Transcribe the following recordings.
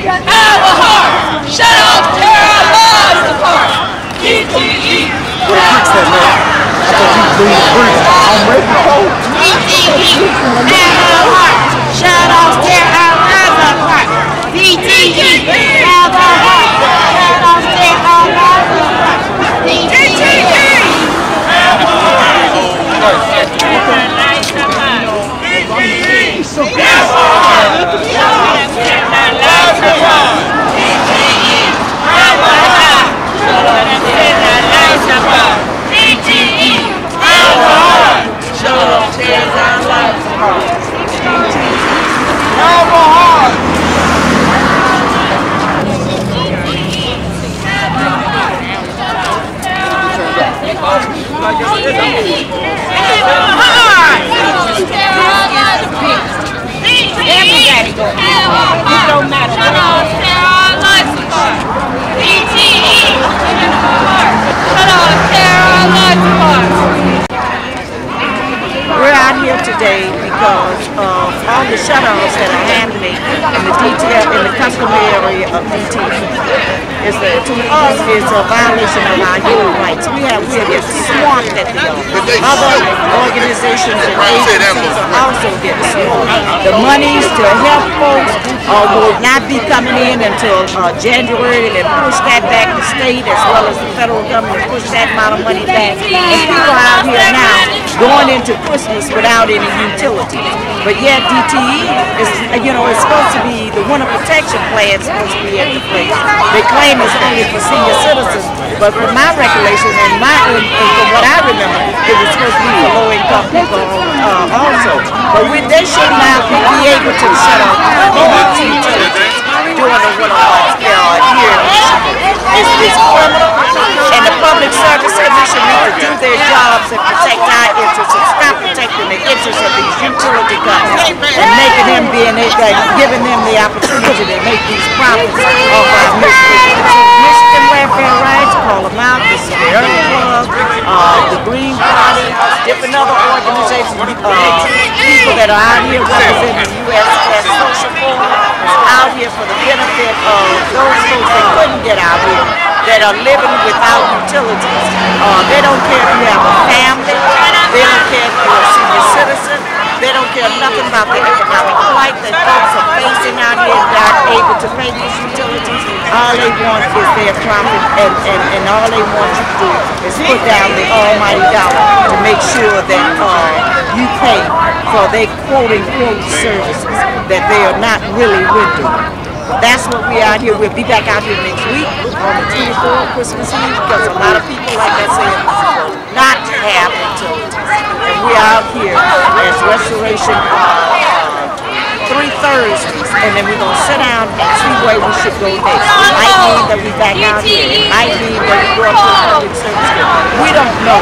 our hearts. Shut off, tear our lives apart. DTE. What a fix that man. I thought you was doing the breeze. I'm ready to go. DTE. Our hearts. Shut off, tear our lives apart. DTE. Our hearts. Shut off, tear our lives apart. DTE. We're out here today because of all the shutoffs that are happening in the DTE, in the customary area of DTE. To us, it's a violation of our human rights. We are getting swamped at the other organizations and agencies are also getting swamped. The monies to help folks will not be coming in until January, and then push that back to state as well as the federal government push that amount of money back. And people are out here now going into Christmas without any utilities. But yet DTE is, it's supposed to be, the winter protection plan is supposed to be at the place. They claim it's only for senior citizens, but from my recollection and from what I remember, it was supposed to be for low-income people also. But they should now be able to shut off all utilities during the winter months here in Michigan. It's criminal, and the Public Service Commission needs to do their jobs and protect our interests and stop protecting the interests of these utility companies and making them giving them the opportunity to make these profits off our Michigan welfare rights. Call them out, the Sierra Club, the Green Party, different other organizations, people that are out here representing the U.S. Social Forum, out here for the benefit of those folks that couldn't get out here, that are living without utilities. They don't care if you have a family, they don't care if you're a senior citizen, they don't care nothing about the economic plight that folks are facing out here and not able to pay these utilities. All they want is their profit, and all they want you to do is put down the almighty dollar to make sure that you pay for their quote-unquote services that they are not really rendering. That's what we're out here. We'll be back out here next week on the 24th, Christmas Eve, because a lot of people, like I said, not have utilities. And we're out here as Restoration 3 Thursdays, and then we're going to sit down and see where we should go next. It might mean that we're back out here. It might mean that we go up to the public service. We don't know.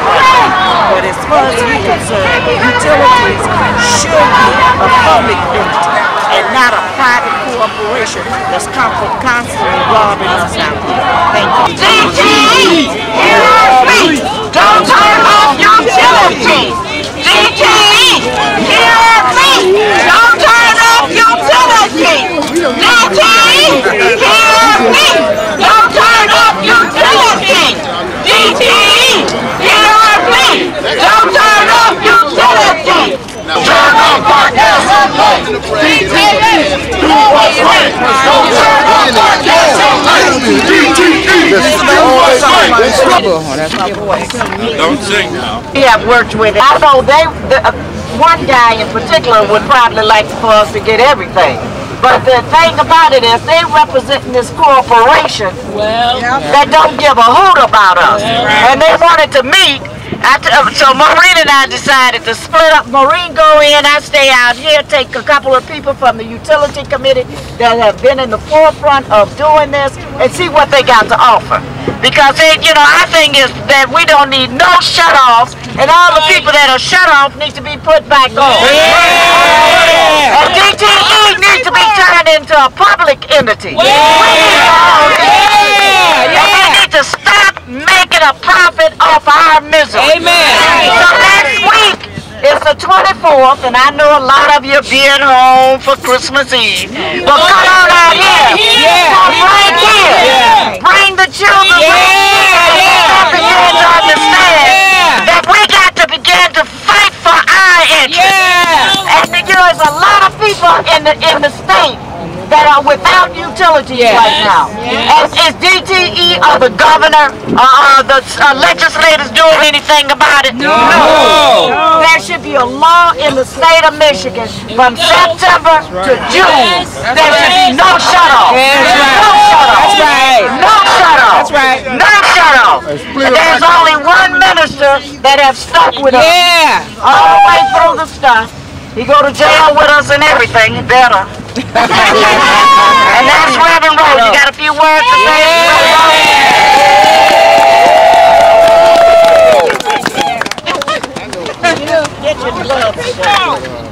But as far as we're concerned, utilities should be a public entity and not a private corporation that's constantly robbing us out here. Thank you. DTE, hear me! Don't turn off your utilities! DTE, hear me! Don't turn off your utilities! DTE, hear me! Don't turn off your utilities! DTE, hear me! Don't turn off your utilities! Turn off our gas and light! DTE, do what's right! Don't turn off our gas and light! DTE, do what's right! Don't sing now. We have worked with it. I know one guy in particular would probably like for us to get everything. But the thing about it is they representing this corporation that don't give a hoot about us. And they wanted to meet. So Maureen and I decided to split up. Maureen go in, I stay out here, take a couple of people from the utility committee that have been in the forefront of doing this and see what they got to offer. Because our thing is that we don't need no shut-offs, and all the people that are shut off need to be put back on. And DTE needs to be turned into a public entity. We need to stop making a profit off our misery. Amen. So next week is the 24th, and I know a lot of you be at home for Christmas Eve. But come on out here. apologies right now. Is DTE or the governor or the legislators doing anything about it? No. There should be a law in the state of Michigan from September to June. There should be no shut-off. No shut-off. No shut-off. No shut-off. And there's only one minister that have stuck with us all the way through the stuff. He go to jail with us and everything. He better. And that's Reverend Rose. You got a few words to say?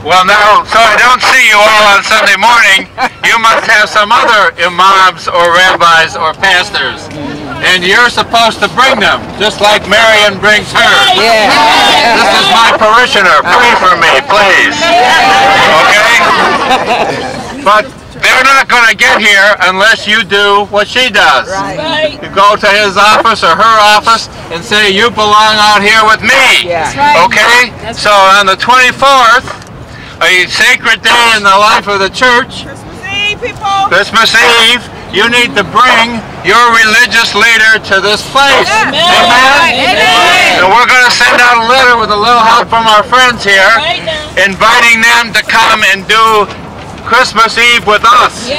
Well, now, so I don't see you all on Sunday morning, you must have some other imams or rabbis or pastors. And you're supposed to bring them, just like Marion brings hers. This is my parishioner. Pray for me, please. Okay? But they're not going to get here unless you do what she does. You go to his office or her office and say, you belong out here with me. Okay? So on the 24th, a sacred day in the life of the church, Christmas Eve, you need to bring your religious leader to this place. Amen? And we're going to send out a letter with a little help from our friends here, inviting them to come and do Christmas Eve with us.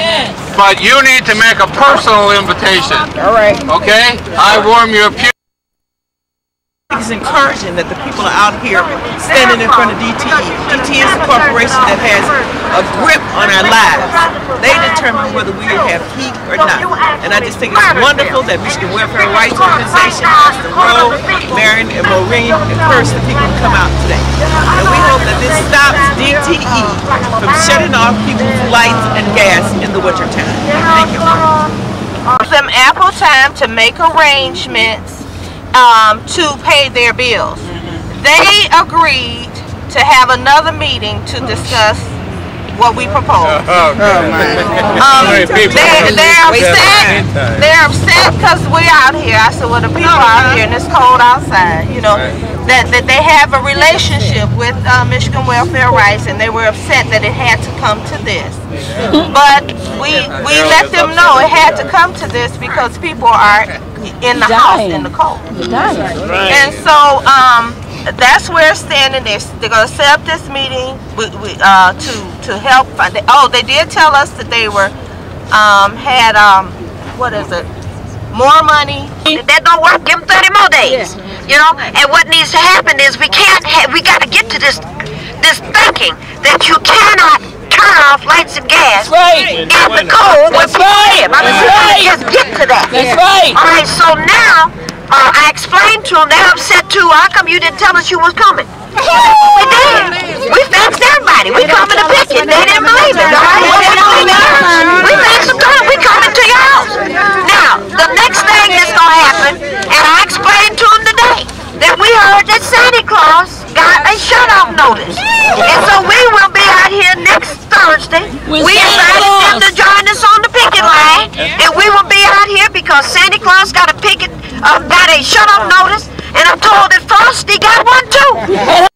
But you need to make a personal invitation. Okay? I warm your pew. It's encouraging that the people are out here standing in front of DTE. DTE is a corporation that has a grip on our lives. They determine whether we have heat or not. And I just think it's wonderful that Michigan Welfare Rights Organization, Mr. Rowe, Marion, and Maureen encourage the people to come out today. And we hope that this stops DTE from shutting off people's lights and gas in the wintertime. Thank you. Give them ample time to make arrangements to pay their bills. They agreed to have another meeting to discuss what we propose. They're upset because we're out here. I said, well, the people are out here and it's cold outside, you know, that they have a relationship with Michigan Welfare Rights, and they were upset that it had to come to this. But we let them know it had to come to this because people are in the house in the cold. And so that's where it's standing. They're going to set up this meeting to help. They did tell us that they were had what is it? More money. That don't work. Give them 30 more days. You know. And what needs to happen is we got to get to this thinking that you cannot turn off lights and gas in the cold when people live. I mean, we gotta just get to that. All right. So now I explained to them. They're upset too. How come you didn't tell us you was coming? We did. We faxed everybody. We coming to pick it. They didn't believe it. All right. We faxed them time. We coming to your house. Now the next thing that's gonna happen, and I explained to them today that we heard that Santa Claus got a shut-off notice, and so we will be out here next Thursday. We invited them to join us on the picket line, and we will be out here because Santa Claus got a shut-off notice, and I'm told that Frosty got one too.